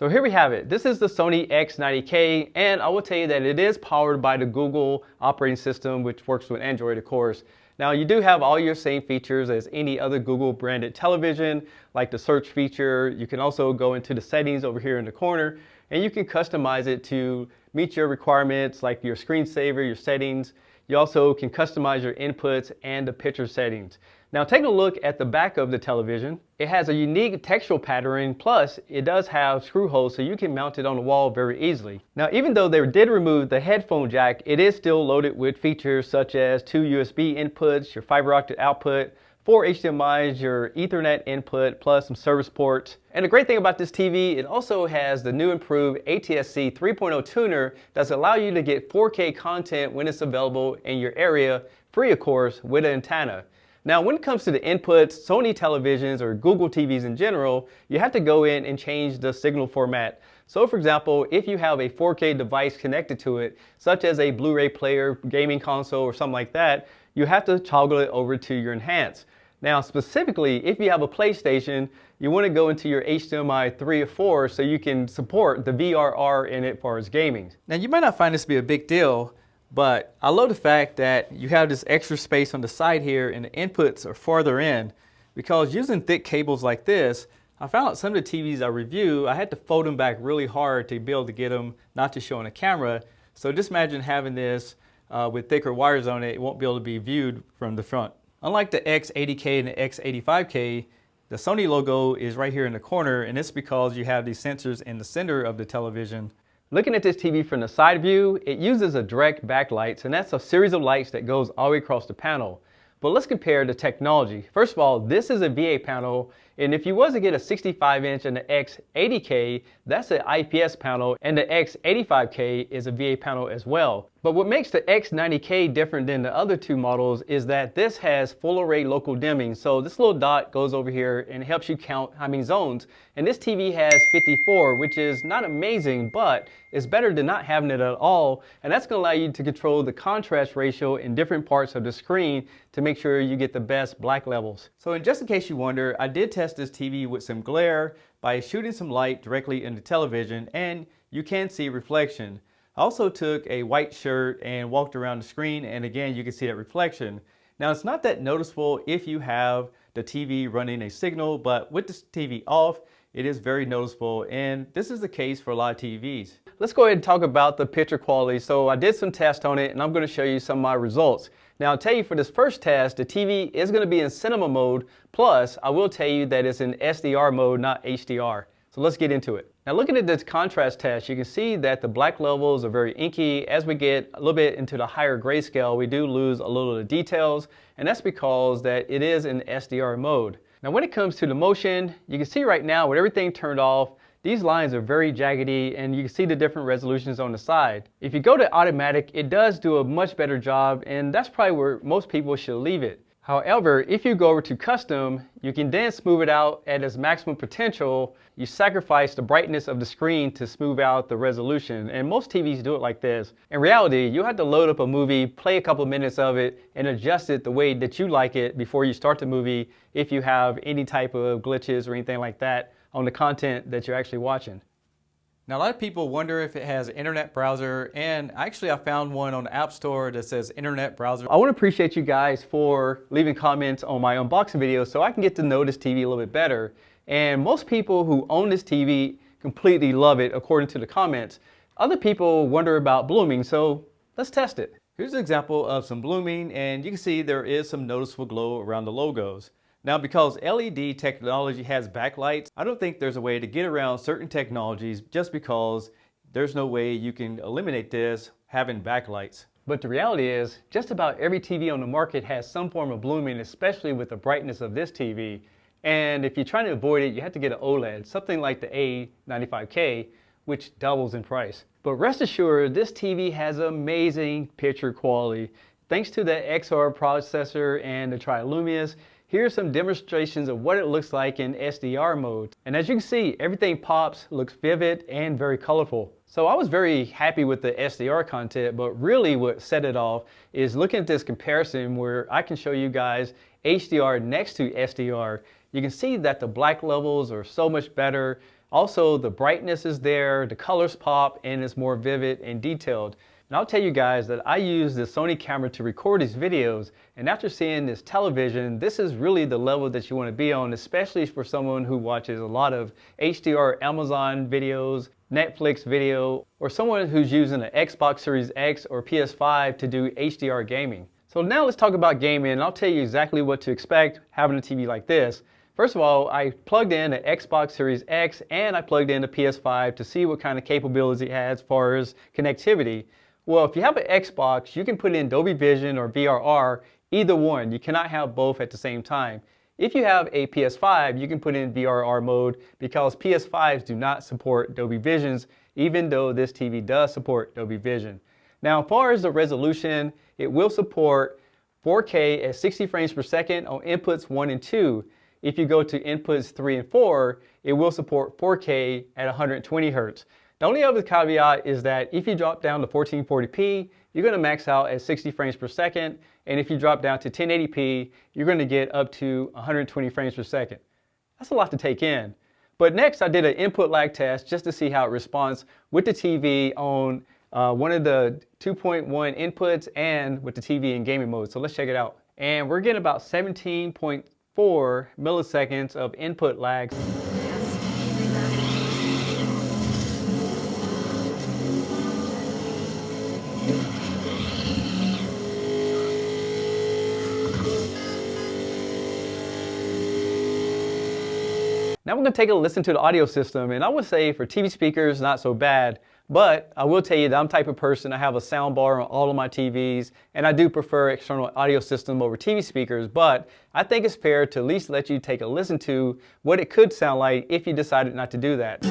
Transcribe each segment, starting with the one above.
So here we have it. This is the Sony X90K, and I will tell you that it is powered by the Google operating system, which works with Android, of course. Now, you do have all your same features as any other Google branded television, like the search feature. You can also go into the settings over here in the corner, and you can customize it to meet your requirements, like your screensaver, your settings. You also can customize your inputs and the picture settings. Now, taking a look at the back of the television, it has a unique textural pattern, plus it does have screw holes so you can mount it on the wall very easily. Now, even though they did remove the headphone jack, it is still loaded with features such as 2 USB inputs, your fiber optic output, 4 HDMIs, your Ethernet input, plus some service ports. And the great thing about this TV, it also has the new improved Atsc 3.0 tuner that's allow you to get 4K content when it's available in your area, free of course, with an antenna. Now, when it comes to the inputs, Sony televisions or Google TVs in general, you have to go in and change the signal format. So for example, if you have a 4K device connected to it, such as a Blu-ray player, gaming console, or something like that, you have to toggle it over to your enhance. Now, specifically, if you have a PlayStation, you want to go into your HDMI 3 or 4 so you can support the VRR in it for its gaming. Now, you might not find this to be a big deal, but I love the fact that you have this extra space on the side here and the inputs are farther in, because using thick cables like this, I found out some of the TVs I review, I had to fold them back really hard to be able to get them not to show on the camera. So just imagine having this with thicker wires on it, it won't be able to be viewed from the front. Unlike the X80K and the X85K, the Sony logo is right here in the corner, and it's because you have these sensors in the center of the television. Looking at this TV from the side view, it uses a direct backlight, and that's a series of lights that goes all the way across the panel. But let's compare the technology. First of all, this is a VA panel, and if you was to get a 65-inch and the X80K, that's an IPS panel, and the X85K is a VA panel as well. But what makes the X90K different than the other two models is that this has full array local dimming. So this little dot goes over here and helps you count how many zones. And this TV has 54, which is not amazing, but it's better than not having it at all. And that's going to allow you to control the contrast ratio in different parts of the screen to make sure you get the best black levels. So just in case you wonder, I did test this TV with some glare by shooting some light directly in the television, and you can see reflection. I also took a white shirt and walked around the screen, and again you can see that reflection. Now, it's not that noticeable if you have the TV running a signal, but with this TV off, it is very noticeable, and this is the case for a lot of TVs. Let's go ahead and talk about the picture quality. So I did some tests on it, and I'm going to show you some of my results. Now, I'll tell you for this first test, the TV is going to be in cinema mode, plus I will tell you that it's in SDR mode, not HDR. So let's get into it. Now, looking at this contrast test, you can see that the black levels are very inky. As we get a little bit into the higher grayscale, we do lose a little of the details, and that's because that it is in SDR mode. Now, when it comes to the motion, you can see right now with everything turned off, these lines are very jaggedy, and you can see the different resolutions on the side. If you go to automatic, it does do a much better job, and that's probably where most people should leave it. However, if you go over to custom, you can then smooth it out at its maximum potential. You sacrifice the brightness of the screen to smooth out the resolution, and most TVs do it like this. In reality, you have to load up a movie, play a couple minutes of it, and adjust it the way that you like it before you start the movie if you have any type of glitches or anything like that on the content that you're actually watching. Now, a lot of people wonder if it has an internet browser, and actually I found one on the App Store that says internet browser. I want to appreciate you guys for leaving comments on my unboxing video so I can get to know this TV a little bit better. And most people who own this TV completely love it according to the comments. Other people wonder about blooming, so let's test it. Here's an example of some blooming, and you can see there is some noticeable glow around the logos. Now, because LED technology has backlights, I don't think there's a way to get around certain technologies just because there's no way you can eliminate this having backlights. But the reality is, just about every TV on the market has some form of blooming, especially with the brightness of this TV. And if you're trying to avoid it, you have to get an OLED, something like the A95K, which doubles in price. But rest assured, this TV has amazing picture quality. Thanks to the XR processor and the Trilumious, here's some demonstrations of what it looks like in SDR mode. And as you can see, everything pops, looks vivid, and very colorful. So I was very happy with the SDR content, but really what set it off is looking at this comparison where I can show you guys HDR next to SDR. You can see that the black levels are so much better. Also, the brightness is there, the colors pop, and it's more vivid and detailed. And I'll tell you guys that I use the Sony camera to record these videos, and after seeing this television, this is really the level that you want to be on, especially for someone who watches a lot of HDR Amazon videos, Netflix video, or someone who's using an Xbox Series X or PS5 to do HDR gaming. So now let's talk about gaming, and I'll tell you exactly what to expect having a TV like this. First of all, I plugged in an Xbox Series X and I plugged in a PS5 to see what kind of capabilities it has as far as connectivity. Well, if you have an Xbox, you can put in Dolby Vision or VRR, either one. You cannot have both at the same time. If you have a PS5, you can put in VRR mode because PS5s do not support Dolby Visions, even though this TV does support Dolby Vision. Now, as far as the resolution, it will support 4K at 60 frames per second on inputs 1 and 2. If you go to inputs 3 and 4, it will support 4K at 120 Hz. The only other caveat is that if you drop down to 1440p, you're going to max out at 60 frames per second, and if you drop down to 1080p, you're going to get up to 120 frames per second. That's a lot to take in. But next, I did an input lag test just to see how it responds with the TV on one of the 2.1 inputs and with the TV in gaming mode. So let's check it out. And we're getting about 17.4 milliseconds of input lag. Now we're going to take a listen to the audio system, and I would say for TV speakers, not so bad, but I will tell you that I'm the type of person, I have a sound bar on all of my TVs, and I do prefer external audio system over TV speakers, but I think it's fair to at least let you take a listen to what it could sound like if you decided not to do that.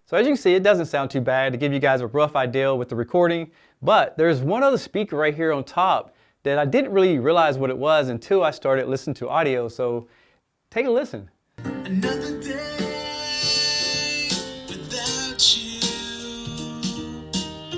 So as you can see, it doesn't sound too bad to give you guys a rough idea with the recording, but there's one other speaker right here on top that I didn't really realize what it was until I started listening to audio, so take a listen. Another day without you,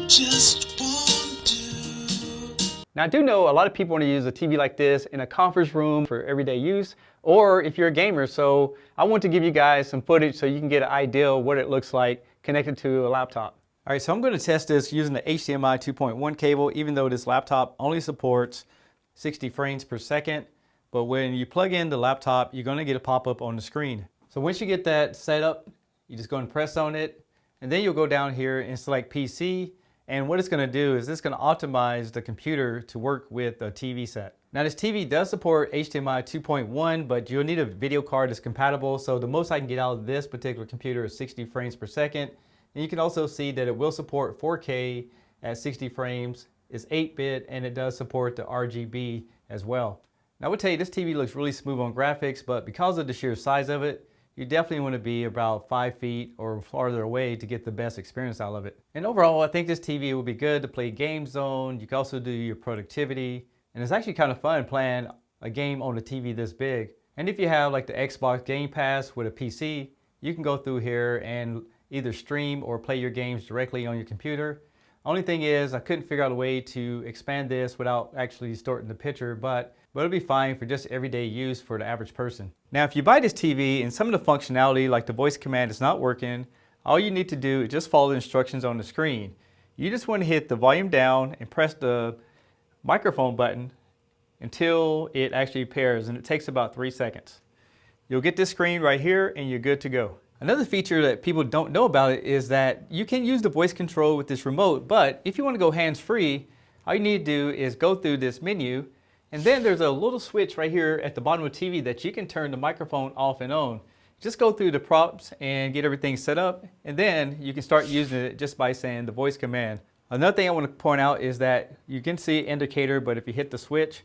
just won't do. Now I do know a lot of people want to use a TV like this in a conference room for everyday use, or if you're a gamer, so I want to give you guys some footage so you can get an idea of what it looks like connected to a laptop. All right, so I'm going to test this using the HDMI 2.1 cable, even though this laptop only supports 60 frames per second. But when you plug in the laptop, you're going to get a pop-up on the screen. So once you get that set up, you just go and press on it, and then you'll go down here and select PC. And what it's going to do is it's going to optimize the computer to work with a TV set. Now this TV does support HDMI 2.1, but you'll need a video card that's compatible. So the most I can get out of this particular computer is 60 frames per second. And you can also see that it will support 4K at 60 frames. It's 8-bit and it does support the RGB as well. Now I would tell you this TV looks really smooth on graphics, but because of the sheer size of it, you definitely want to be about 5 feet or farther away to get the best experience out of it. And overall, I think this TV will be good to play games on. You can also do your productivity. And it's actually kind of fun playing a game on a TV this big. And if you have like the Xbox Game Pass with a PC, you can go through here and either stream or play your games directly on your computer. Only thing is, I couldn't figure out a way to expand this without actually distorting the picture, but it'll be fine for just everyday use for the average person. Now, if you buy this TV and some of the functionality like the voice command is not working, all you need to do is just follow the instructions on the screen. You just want to hit the volume down and press the microphone button until it actually pairs, and it takes about 3 seconds. You'll get this screen right here and you're good to go. Another feature that people don't know about it is that you can use the voice control with this remote, but if you want to go hands-free, all you need to do is go through this menu, and then there's a little switch right here at the bottom of the TV that you can turn the microphone off and on. Just go through the prompts and get everything set up, and then you can start using it just by saying the voice command. Another thing I want to point out is that you can see indicator, but if you hit the switch,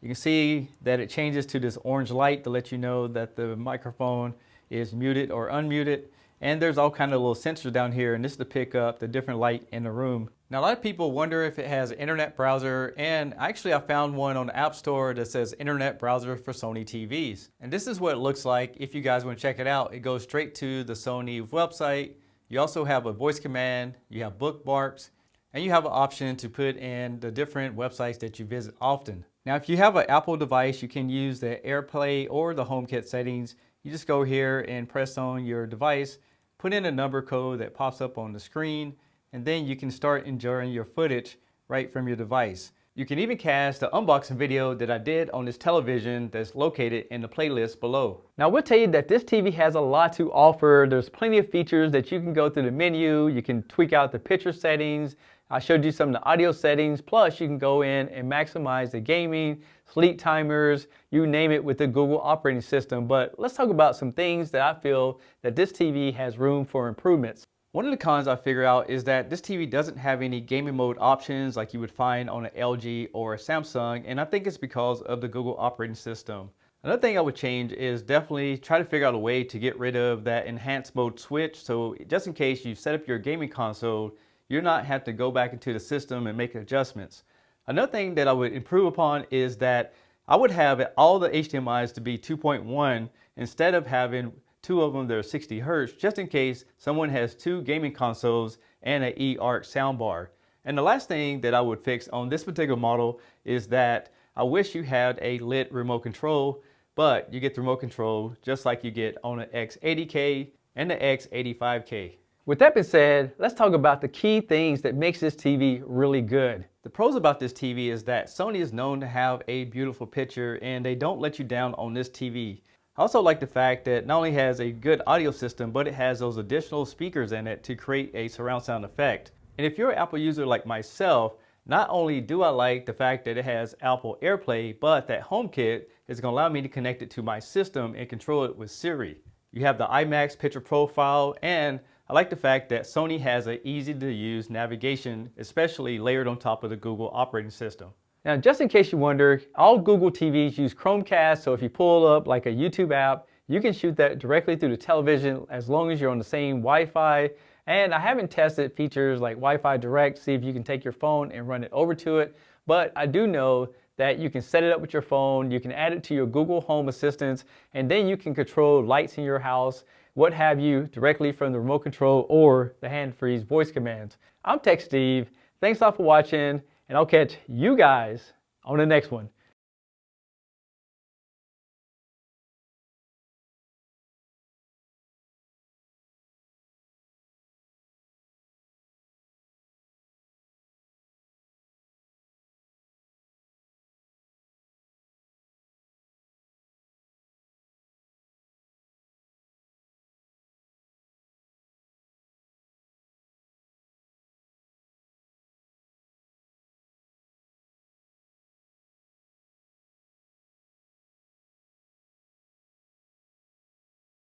you can see that it changes to this orange light to let you know that the microphone is muted or unmuted. And there's all kind of little sensors down here, and this is to pick up the different light in the room. Now, a lot of people wonder if it has an internet browser, and actually I found one on the App Store that says Internet Browser for Sony TVs. And this is what it looks like if you guys want to check it out. It goes straight to the Sony website. You also have a voice command, you have bookmarks, and you have an option to put in the different websites that you visit often. Now, if you have an Apple device, you can use the AirPlay or the HomeKit settings. You just go here and press on your device, put in a number code that pops up on the screen, and then you can start enjoying your footage right from your device. You can even cast the unboxing video that I did on this television that's located in the playlist below. Now, I will tell you that this TV has a lot to offer. There's plenty of features that you can go through the menu. You can tweak out the picture settings. I showed you some of the audio settings. Plus, you can go in and maximize the gaming, sleep timers, you name it, with the Google operating system. But let's talk about some things that I feel that this TV has room for improvements. One of the cons I figured out is that this TV doesn't have any gaming mode options like you would find on an LG or a Samsung, and I think it's because of the Google operating system. Another thing I would change is definitely try to figure out a way to get rid of that enhanced mode switch, so just in case you set up your gaming console, you're not have to go back into the system and make adjustments. Another thing that I would improve upon is that I would have all the HDMIs to be 2.1 instead of having two of them that are 60 Hertz, just in case someone has two gaming consoles and an eARC soundbar. And the last thing that I would fix on this particular model is that I wish you had a lit remote control, but you get the remote control just like you get on an X80K and the X85K. With that being said, let's talk about the key things that makes this TV really good. The pros about this TV is that Sony is known to have a beautiful picture and they don't let you down on this TV. I also like the fact that not only has a good audio system, but it has those additional speakers in it to create a surround sound effect. And if you're an Apple user like myself, not only do I like the fact that it has Apple AirPlay, but that HomeKit is going to allow me to connect it to my system and control it with Siri. You have the IMAX picture profile, and I like the fact that Sony has an easy to use navigation, especially layered on top of the Google operating system. Now, just in case you wonder, all Google TVs use Chromecast, so if you pull up like a YouTube app, you can shoot that directly through the television as long as you're on the same Wi-Fi. And I haven't tested features like Wi-Fi Direct, see if you can take your phone and run it over to it, but I do know that you can set it up with your phone, you can add it to your Google Home Assistants, and then you can control lights in your house, what have you, directly from the remote control or the hand-free voice commands. I'm Tech Steve, thanks a lot for watching, and I'll catch you guys on the next one.